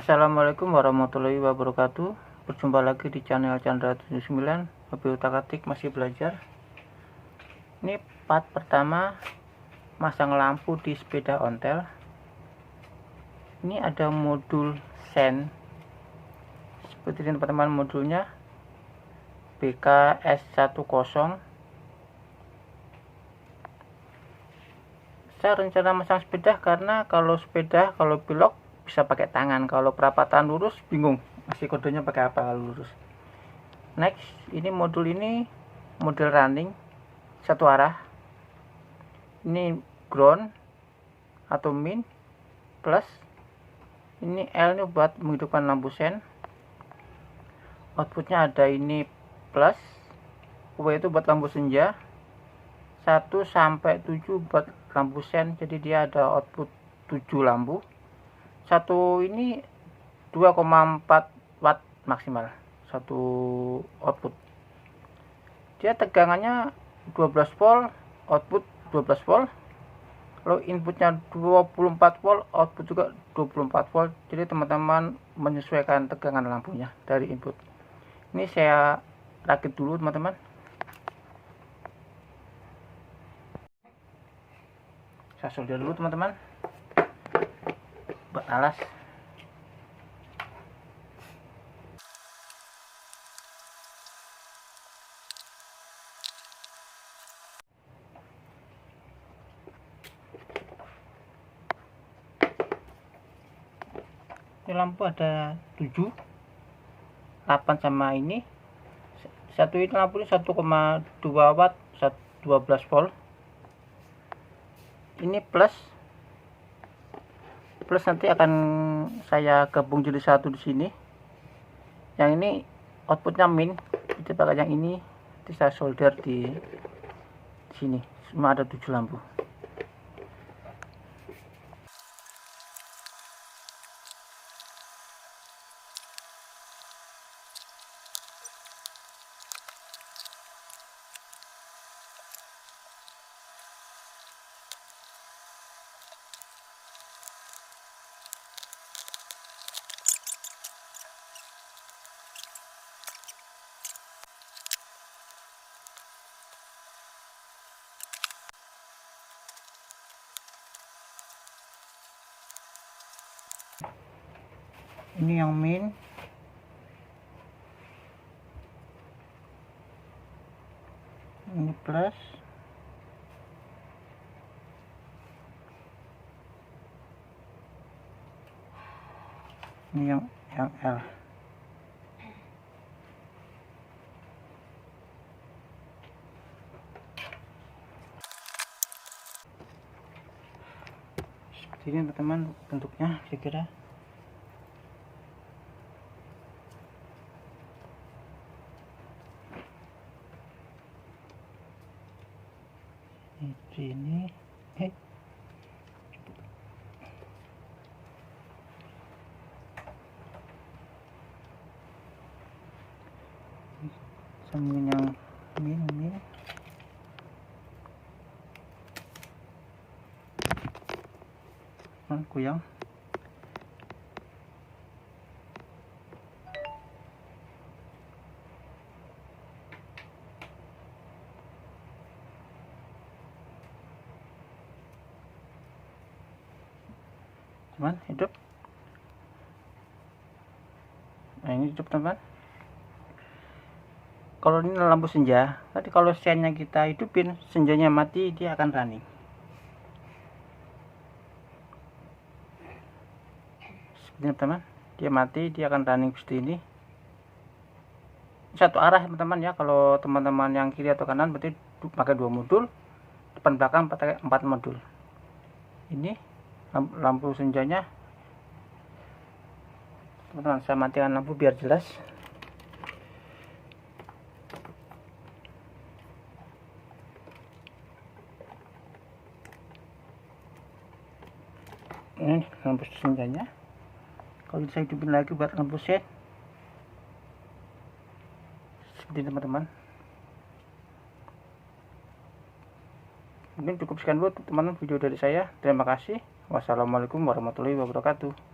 Assalamualaikum warahmatullahi wabarakatuh. Berjumpa lagi di channel Chandra 79. Hobi utak-atik masih belajar. Ini part pertama masang lampu di sepeda ontel. Ini ada modul sen seperti ini teman-teman, modulnya BKS10. Saya rencana masang sepeda karena kalau belok bisa pakai tangan, kalau perapatan lurus bingung masih kodenya pakai apa kalau lurus. Next, ini modul running satu arah. Ini ground atau min, plus ini L ini buat menghidupkan lampu sen. Outputnya ada ini plus, W itu buat lampu senja, 1 sampai 7 buat lampu sen, jadi dia ada output 7 lampu. Satu ini 2,4 watt maksimal satu output. Dia tegangannya 12 volt, output 12 volt. Kalau inputnya 24 volt, output juga 24 volt. Jadi teman-teman menyesuaikan tegangan lampunya dari input. Ini saya rakit dulu teman-teman. Saya solder dulu teman-teman buat alas. Ini lampu ada 7, 8 sama ini. Satu ini lampu ini 1,2 watt, 12 volt. Ini plus nanti akan saya gabung jadi satu di sini. Yang ini outputnya min, kita pakai yang ini. Nanti saya solder di sini. Semua ada 7 lampu. Ini yang min, ini plus, ini yang L. Seperti ini teman-teman bentuknya kira-kira. Ini sama yang min goyang. Teman hidup. Nah ini hidup teman. Kalau ini lampu senja, tadi kalau sennya kita hidupin, senjanya mati, dia akan running. Seperti ini teman, dia mati, dia akan running seperti ini. Satu arah teman-teman ya. Kalau teman-teman yang kiri atau kanan berarti pakai 2 modul, depan belakang pakai 4 modul. Ini lampu senjanya teman-teman, saya matikan lampu biar jelas. Ini lampu senjanya. Kalau saya hidupin lagi buat lampu set seperti teman-teman. Mungkin cukup sekian dulu teman-teman video dari saya. Terima kasih. Wassalamualaikum warahmatullahi wabarakatuh.